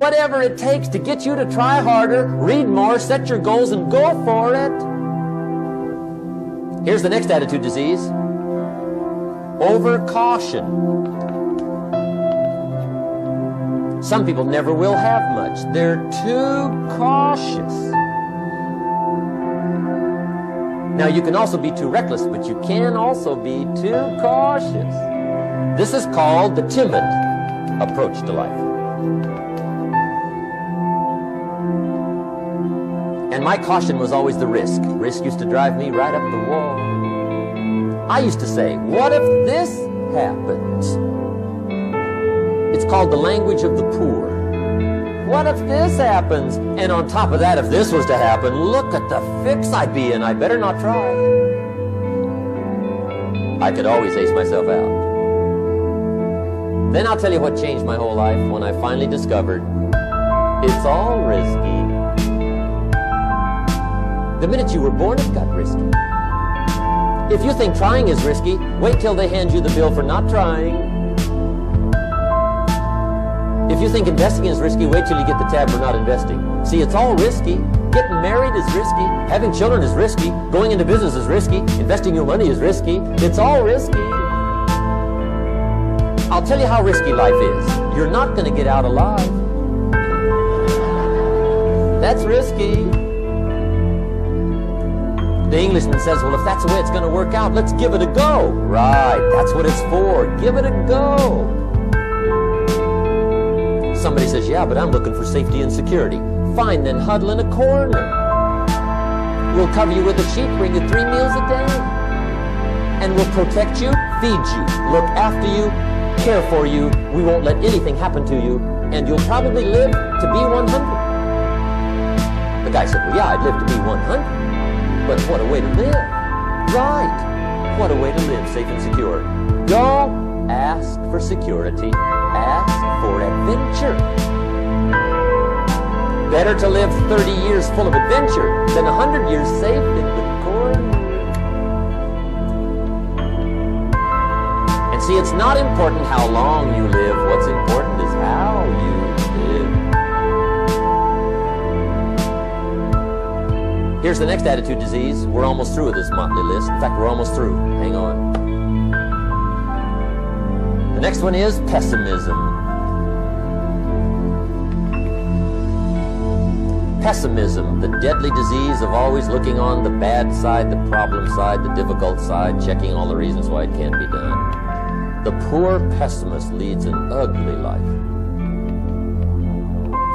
Whatever it takes to get you to try harder, read more, set your goals, and go for it. Here's the next attitude disease. Overcaution. Some people never will have much. They're too cautious. Now, you can also be too reckless, but you can also be too cautious. This is called the timid approach to life. And my caution was always the risk. Risk used to drive me right up the wall. I used to say, what if this happens? It's called the language of the poor. What if this happens? And on top of that, if this was to happen, look at the fix I'd be in. I better not try. I could always ace myself out. Then I'll tell you what changed my whole life when I finally discovered it's all risky. The minute you were born, it got risky. If you think trying is risky, wait till they hand you the bill for not trying. If you think investing is risky, wait till you get the tab for not investing. See, it's all risky. Getting married is risky. Having children is risky. Going into business is risky. Investing your money is risky. It's all risky. I'll tell you how risky life is. You're not going to get out alive. That's risky. The Englishman says, well, if that's the way it's going to work out, let's give it a go. Right, that's what it's for. Give it a go. Somebody says, yeah, but I'm looking for safety and security. Fine, then huddle in a corner. We'll cover you with a sheet, bring you 3 meals a day. And we'll protect you, feed you, look after you, care for you. We won't let anything happen to you. And you'll probably live to be 100. The guy said, well, yeah, I'd live to be 100. But what a way to live. Right. What a way to live, safe and secure. Don't ask for security. Ask for adventure. Better to live 30 years full of adventure than 100 years safe in the corner. And see, it's not important how long you live. What's important is how you live. Here's the next attitude disease. We're almost through with this motley list. In fact, we're almost through. Hang on. The next one is pessimism. Pessimism, the deadly disease of always looking on the bad side, the problem side, the difficult side, checking all the reasons why it can't be done. The poor pessimist leads an ugly life.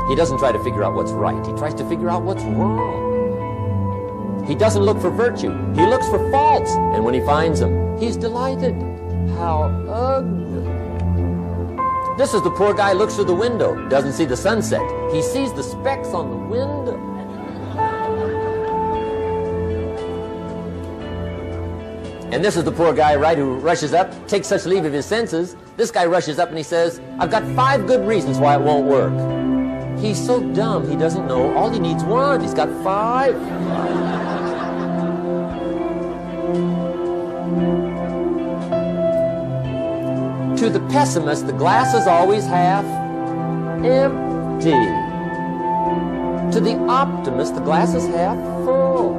He doesn't try to figure out what's right. He tries to figure out what's wrong. He doesn't look for virtue. He looks for faults. And when he finds them, he's delighted. How ugly. This is the poor guy who looks through the window, doesn't see the sunset. He sees the specks on the window. And this is the poor guy, right, who rushes up, takes such leave of his senses. This guy rushes up and he says, I've got 5 good reasons why it won't work. He's so dumb, he doesn't know. All he needs 1. He's got 5. To the pessimist, the glass is always half empty. To the optimist, the glass is half full.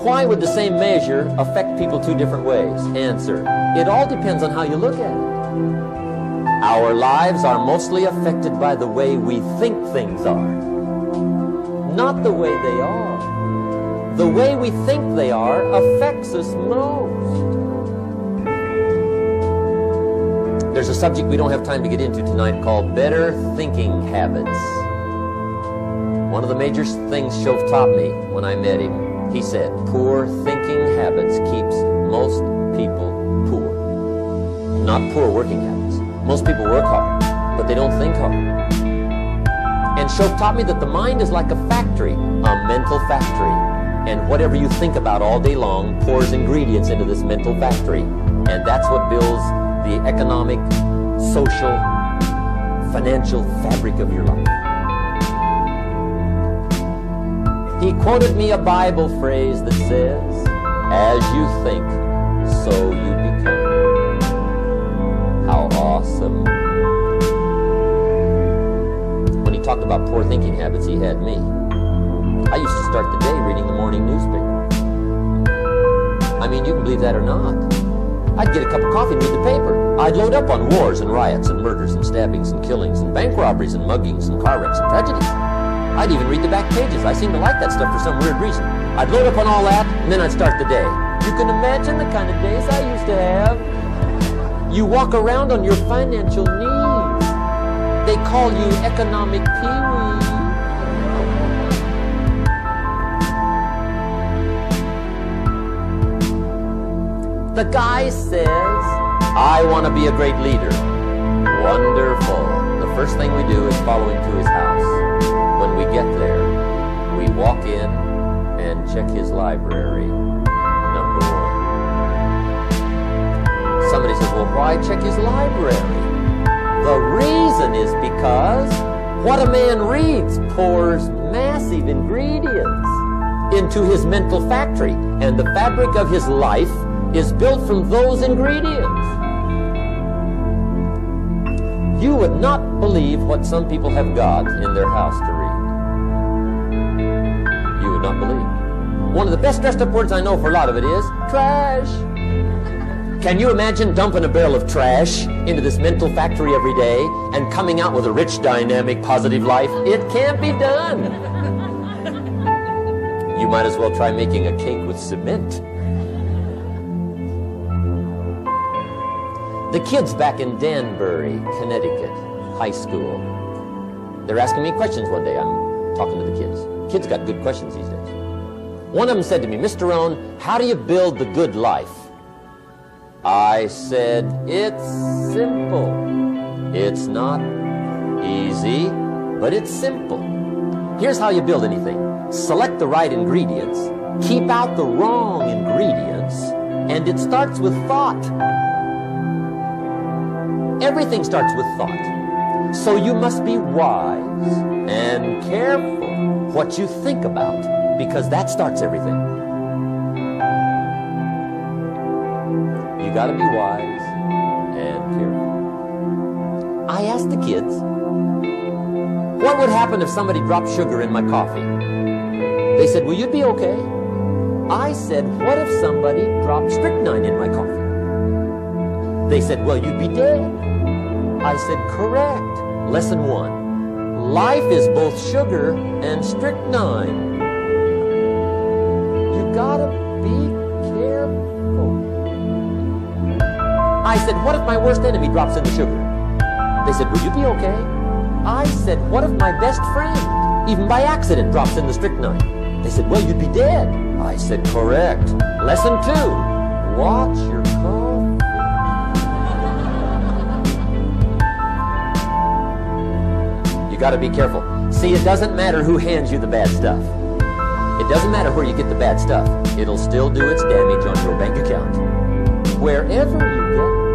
Why would the same measure affect people 2 different ways? Answer, it all depends on how you look at it. Our lives are mostly affected by the way we think things are, not the way they are. The way we think they are affects us most. There's a subject we don't have time to get into tonight called better thinking habits. One of the major things Shove taught me when I met him, he said, poor thinking habits keeps most people poor. Not poor working habits. Most people work hard, but they don't think hard. And Shove taught me that the mind is like a factory, a mental factory. And whatever you think about all day long pours ingredients into this mental factory. And that's what builds the economic, social, financial fabric of your life. He quoted me a Bible phrase that says, as you think, so you become. How awesome. When he talked about poor thinking habits, he had me. I used to start the day reading the morning newspaper. I mean, you can believe that or not. I'd get a cup of coffee and read the paper. I'd load up on wars and riots and murders and stabbings and killings and bank robberies and muggings and car wrecks and tragedies. I'd even read the back pages. I seem to like that stuff for some weird reason. I'd load up on all that, and then I'd start the day. You can imagine the kind of days I used to have. You walk around on your financial knees. They call you economic peewee. The guy says, I want to be a great leader. Wonderful. The first thing we do is follow him to his house. When we get there, we walk in and check his library, number one. Somebody says, well, why check his library? The reason is because what a man reads pours massive ingredients into his mental factory, and the fabric of his life is built from those ingredients. You would not believe what some people have got in their house to read. You would not believe. One of the best dressed up words I know for a lot of it is trash. Can you imagine dumping a barrel of trash into this mental factory every day and coming out with a rich, dynamic, positive life? It can't be done. You might as well try making a cake with cement. The kids back in Danbury, Connecticut, high school, they're asking me questions one day. I'm talking to the kids. Kids got good questions these days. One of them said to me, Mr. Rohn, how do you build the good life? I said, it's simple. It's not easy, but it's simple. Here's how you build anything. Select the right ingredients, keep out the wrong ingredients, and it starts with thought. Everything starts with thought. So you must be wise and careful what you think about, because that starts everything. You got to be wise and careful. I asked the kids, what would happen if somebody dropped sugar in my coffee? They said, well, you'd be okay. I said, what if somebody dropped strychnine in my coffee? They said, well, you'd be dead. I said, correct. Lesson 1. Life is both sugar and strychnine. You gotta be careful. I said, what if my worst enemy drops in the sugar? They said, will you be okay? I said, what if my best friend, even by accident, drops in the strychnine? They said, well, you'd be dead. I said, correct. Lesson 2. Watch your coffee. You got to be careful. See, it doesn't matter who hands you the bad stuff. It doesn't matter where you get the bad stuff. It'll still do its damage on your bank account. Wherever you get it.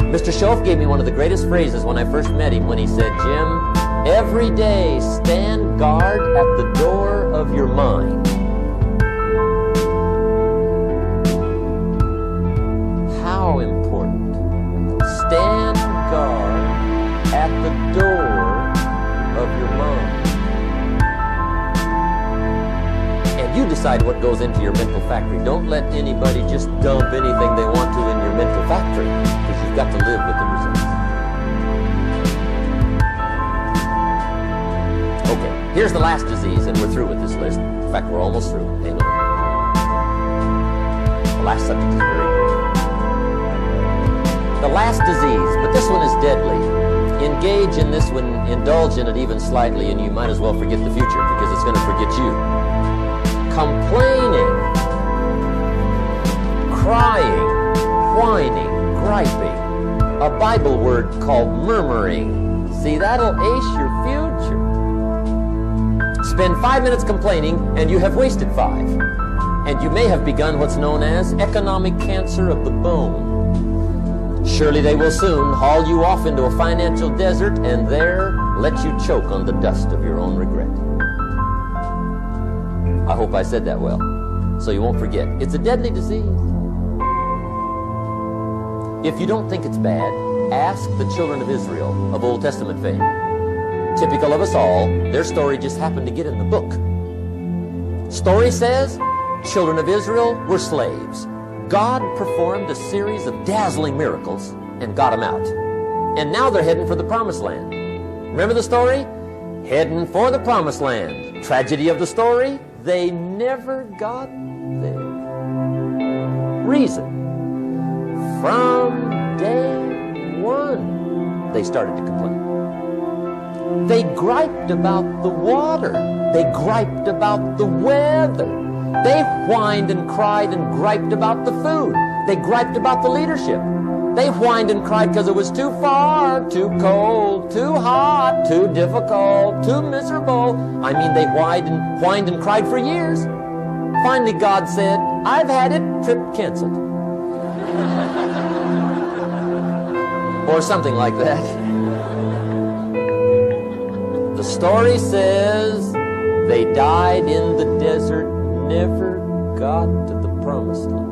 Mr. Schoaf gave me one of the greatest phrases when I first met him when he said, Jim, every day stand guard at the door of your mind. How important. Stand guard at the door of your mind. And you decide what goes into your mental factory. Don't let anybody just dump anything they want to in your mental factory, because you've got to live with the results. Okay, here's the last disease, and we're through with this list. In fact, we're almost through. Hang on. The last subject is very good. The last disease, but this one is deadly. Engage in this one, indulge in it even slightly, and you might as well forget the future, because it's going to forget you. Complaining, crying, whining, griping. A Bible word called murmuring. See, that'll ace your future. Spend 5 minutes complaining, and you have wasted 5. And you may have begun what's known as economic cancer of the bone. Surely they will soon haul you off into a financial desert and there let you choke on the dust of your own regret. I hope I said that well, so you won't forget. It's a deadly disease. If you don't think it's bad, Ask the children of Israel of Old Testament fame. Typical of us all, their story just happened to get in the book. Story says, children of Israel were slaves. God performed a series of dazzling miracles and got them out. And now they're heading for the promised land. Remember the story? Heading for the promised land. Tragedy of the story, they never got there. Reason. From day one, they started to complain. They griped about the water. They griped about the weather. They whined and cried and griped about the food. They griped about the leadership. They whined and cried because it was too far, too cold, too hot, too difficult, too miserable. I mean, they whined and cried for years. Finally, God said, I've had it, trip canceled. Or something like that. The story says they died in the desert, never got to the promised land.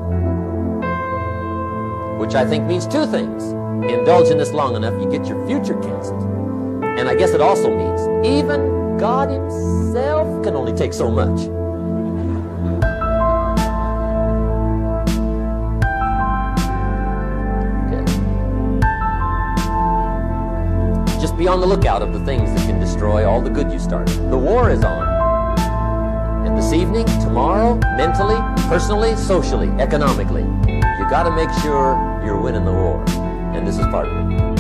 Which I think means two things. Indulge in this long enough, you get your future canceled. And I guess it also means even God himself can only take so much. Okay. Just be on the lookout of the things that can destroy all the good you started. The war is on. And this evening, tomorrow, mentally, personally, socially, economically, you got to make sure you're winning the war. And this is part of it.